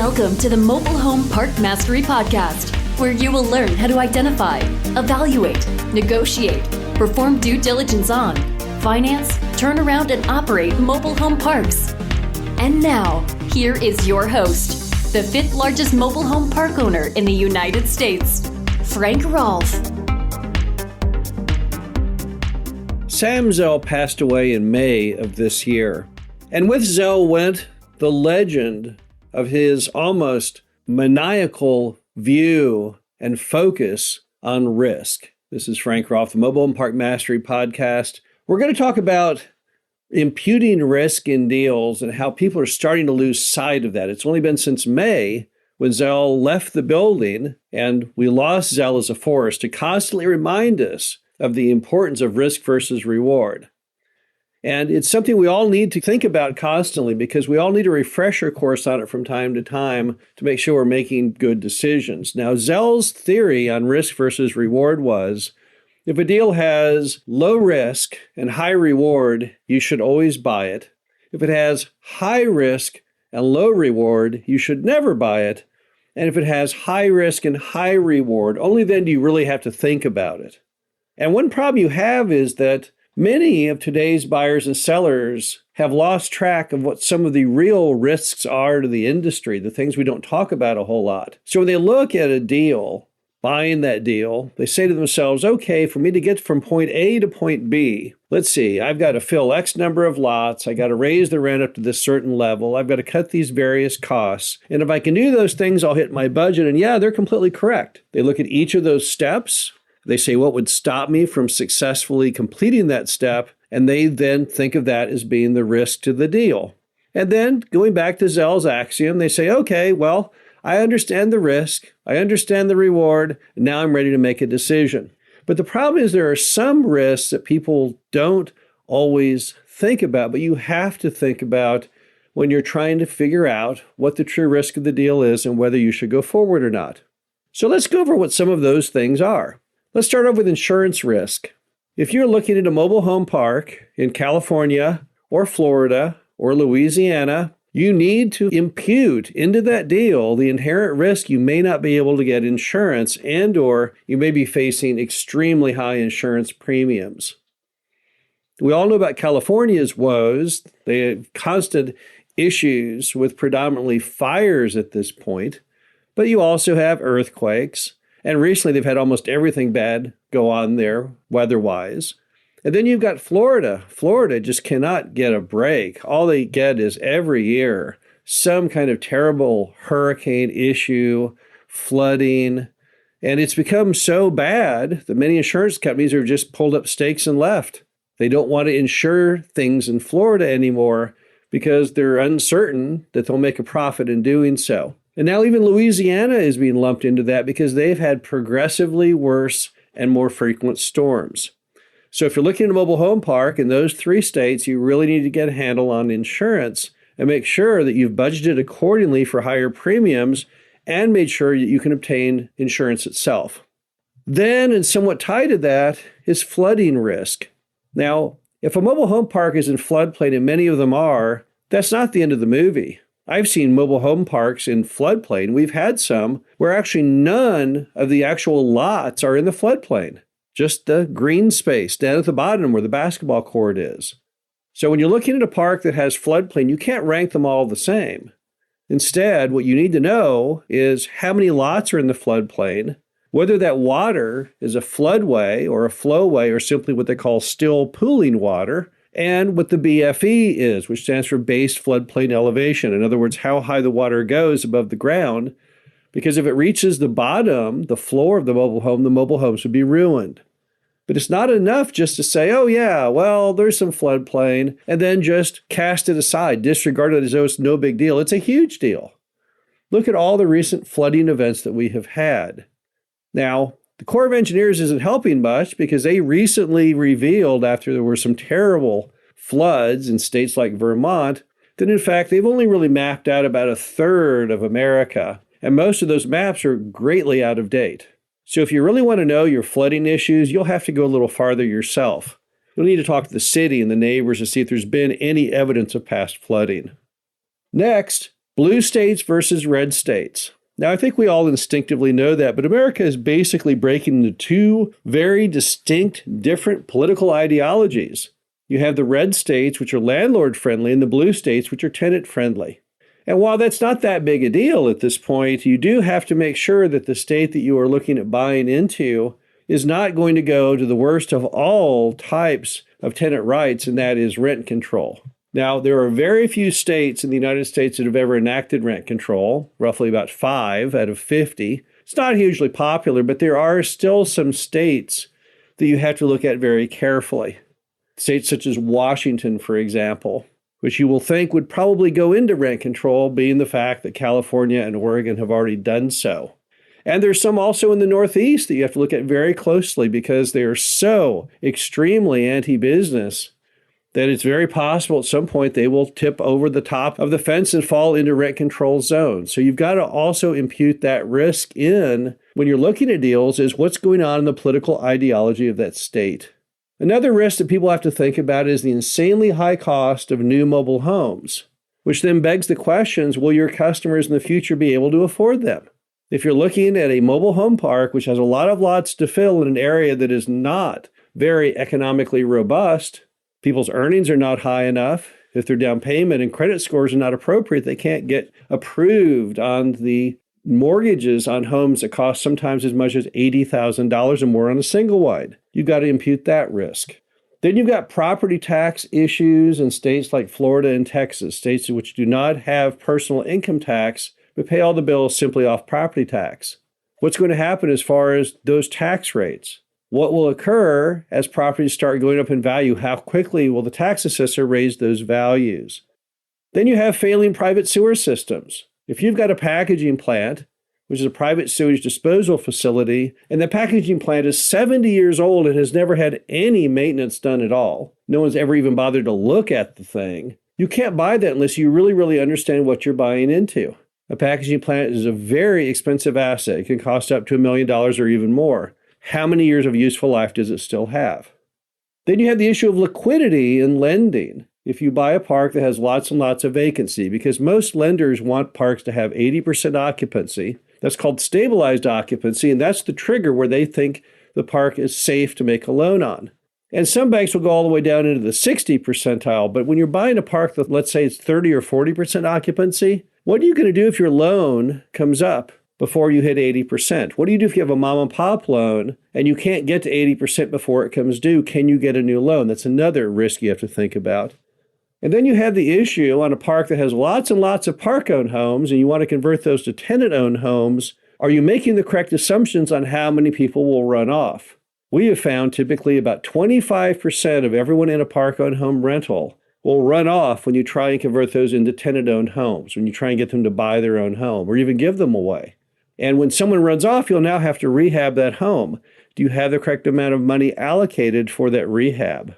Welcome to the Mobile Home Park Mastery Podcast, where you will learn how to identify, evaluate, negotiate, perform due diligence on, finance, turn around, and operate mobile home parks. And now, here is your host, the fifth largest mobile home park owner in the United States, Frank Rolfe. Sam Zell passed away in May of this year. And with Zell went the legend of his almost maniacal view and focus on risk. This is Frank Rolfe, the Mobile Home Park Mastery Podcast. We're going to talk about imputing risk in deals and how people are starting to lose sight of that. It's only been since May when Zell left the building, and we lost Zell as a force to constantly remind us of the importance of risk versus reward. And it's something we all need to think about constantly because we all need to refresh our course on it from time to time to make sure we're making good decisions. Now, Zell's theory on risk versus reward was, if a deal has low risk and high reward, you should always buy it. If it has high risk and low reward, you should never buy it. And if it has high risk and high reward, only then do you really have to think about it. And one problem you have is that many of today's buyers and sellers have lost track of what some of the real risks are to the industry, the things we don't talk about a whole lot. So when they look at a deal, buying that deal, they say to themselves, okay, for me to get from point A to point B, let's see, I've got to fill X number of lots, I got to raise the rent up to this certain level, I've got to cut these various costs, and if I can do those things, I'll hit my budget. And yeah, they're completely correct. They look at each of those steps. They say, what would stop me from successfully completing that step? And they then think of that as being the risk to the deal. And then going back to Zell's axiom, they say, okay, well, I understand the risk, I understand the reward, and now I'm ready to make a decision. But the problem is there are some risks that people don't always think about, but you have to think about when you're trying to figure out what the true risk of the deal is and whether you should go forward or not. So let's go over what some of those things are. Let's start off with insurance risk. If you're looking at a mobile home park in California or Florida or Louisiana, you need to impute into that deal the inherent risk you may not be able to get insurance and or you may be facing extremely high insurance premiums. We all know about California's woes. They have constant issues with predominantly fires at this point, but you also have earthquakes. And recently, they've had almost everything bad go on there, weather-wise. And then you've got Florida. Florida just cannot get a break. All they get is every year some kind of terrible hurricane issue, flooding. And it's become so bad that many insurance companies have just pulled up stakes and left. They don't want to insure things in Florida anymore because they're uncertain that they'll make a profit in doing so. And now even Louisiana is being lumped into that because they've had progressively worse and more frequent storms. So if you're looking at a mobile home park in those three states, you really need to get a handle on insurance and make sure that you've budgeted accordingly for higher premiums and made sure that you can obtain insurance itself. Then, and somewhat tied to that, is flooding risk. Now, if a mobile home park is in floodplain, and many of them are, that's not the end of the movie. I've seen mobile home parks in floodplain. We've had some where actually none of the actual lots are in the floodplain, just the green space down at the bottom where the basketball court is. So when you're looking at a park that has floodplain, you can't rank them all the same. Instead, what you need to know is how many lots are in the floodplain, whether that water is a floodway or a flowway or simply what they call still pooling water, and what the BFE is, which stands for base floodplain elevation. In other words, how high the water goes above the ground, because if it reaches the bottom, the floor of the mobile homes would be ruined. But it's not enough just to say, oh yeah, well, there's some floodplain, and then just cast it aside, disregard it as though it's no big deal. It's a huge deal. Look at all the recent flooding events that we have had. Now, the Corps of Engineers isn't helping much because they recently revealed, after there were some terrible floods in states like Vermont, that in fact they've only really mapped out about a third of America, and most of those maps are greatly out of date. So if you really want to know your flooding issues, you'll have to go a little farther yourself. You'll need to talk to the city and the neighbors to see if there's been any evidence of past flooding. Next, Blue states versus red states. Now, I think we all instinctively know that, but America is basically breaking into two very distinct, different political ideologies. You have the red states, which are landlord-friendly, and the blue states, which are tenant-friendly. And while that's not that big a deal at this point, you do have to make sure that the state that you are looking at buying into is not going to go to the worst of all types of tenant rights, and that is rent control. Now, there are very few states in the United States that have ever enacted rent control, roughly about 5 out of 50. It's not hugely popular, but there are still some states that you have to look at very carefully. States such as Washington, for example, which you will think would probably go into rent control, being the fact that California and Oregon have already done so. And there's some also in the Northeast that you have to look at very closely because they are so extremely anti-business that it's very possible at some point they will tip over the top of the fence and fall into rent control zones. So you've got to also impute that risk in when you're looking at deals is what's going on in the political ideology of that state. Another risk that people have to think about is the insanely high cost of new mobile homes, which then begs the questions, will your customers in the future be able to afford them? If you're looking at a mobile home park, which has a lot of lots to fill in an area that is not very economically robust, people's earnings are not high enough. If their down payment and credit scores are not appropriate, they can't get approved on the mortgages on homes that cost sometimes as much as $80,000 or more on a single wide. You've got to impute that risk. Then you've got property tax issues in states like Florida and Texas, states which do not have personal income tax, but pay all the bills simply off property tax. What's going to happen as far as those tax rates? What will occur as properties start going up in value? How quickly will the tax assessor raise those values? Then you have failing private sewer systems. If you've got a packaging plant, which is a private sewage disposal facility, and the packaging plant is 70 years old and has never had any maintenance done at all, no one's ever even bothered to look at the thing, you can't buy that unless you really understand what you're buying into. A packaging plant is a very expensive asset. It can cost up to $1 million or even more. How many years of useful life does it still have? Then you have the issue of liquidity in lending. If you buy a park that has lots and lots of vacancy, because most lenders want parks to have 80% occupancy, that's called stabilized occupancy, and that's the trigger where they think the park is safe to make a loan on. And some banks will go all the way down into the 60 percentile, but when you're buying a park that, let's say, it's 30 or 40% occupancy, what are you going to do if your loan comes up before you hit 80%? What do you do if you have a mom and pop loan and you can't get to 80% before it comes due? Can you get a new loan? That's another risk you have to think about. And then you have the issue on a park that has lots and lots of park-owned homes and you want to convert those to tenant-owned homes. Are you making the correct assumptions on how many people will run off? We have found typically about 25% of everyone in a park-owned home rental will run off when you try and convert those into tenant-owned homes, when you try and get them to buy their own home or even give them away. And when someone runs off, you'll now have to rehab that home. Do you have the correct amount of money allocated for that rehab?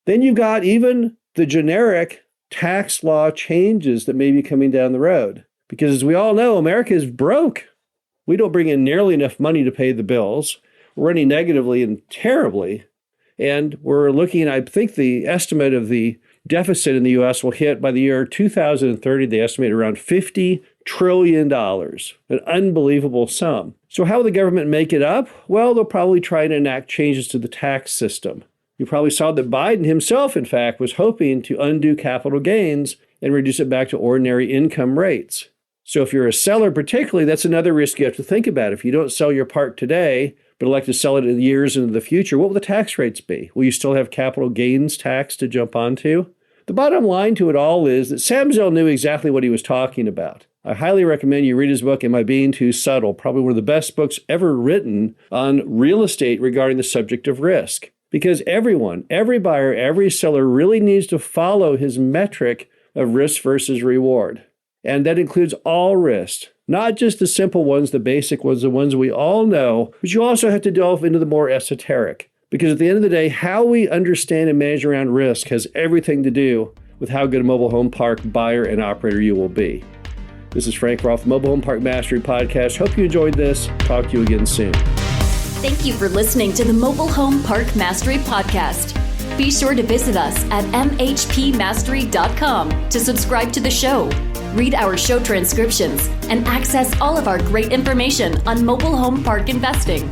Then you've got even the generic tax law changes that may be coming down the road. Because as we all know, America is broke. We don't bring in nearly enough money to pay the bills. We're running negatively and terribly. And we're looking, I think the estimate of the deficit in the U.S. will hit by the year 2030, they estimate around $50 trillion, an unbelievable sum. So how will the government make it up? Well, they'll probably try to enact changes to the tax system. You probably saw that Biden himself, in fact, was hoping to undo capital gains and reduce it back to ordinary income rates. So if you're a seller particularly, that's another risk you have to think about. If you don't sell your park today, but elect to sell it in years into the future, what will the tax rates be? Will you still have capital gains tax to jump onto? The bottom line to it all is that Sam Zell knew exactly what he was talking about. I highly recommend you read his book, Am I Being Too Subtle? Probably one of the best books ever written on real estate regarding the subject of risk. Because everyone, every buyer, every seller really needs to follow his metric of risk versus reward. And that includes all risks, not just the simple ones, the basic ones, the ones we all know, but you also have to delve into the more esoteric. Because at the end of the day, how we understand and manage around risk has everything to do with how good a mobile home park buyer and operator you will be. This is Frank Roth, Mobile Home Park Mastery Podcast. Hope you enjoyed this. Talk to you again soon. Thank you for listening to the Mobile Home Park Mastery Podcast. Be sure to visit us at mhpmastery.com to subscribe to the show. Read our show transcriptions and access all of our great information on mobile home park investing.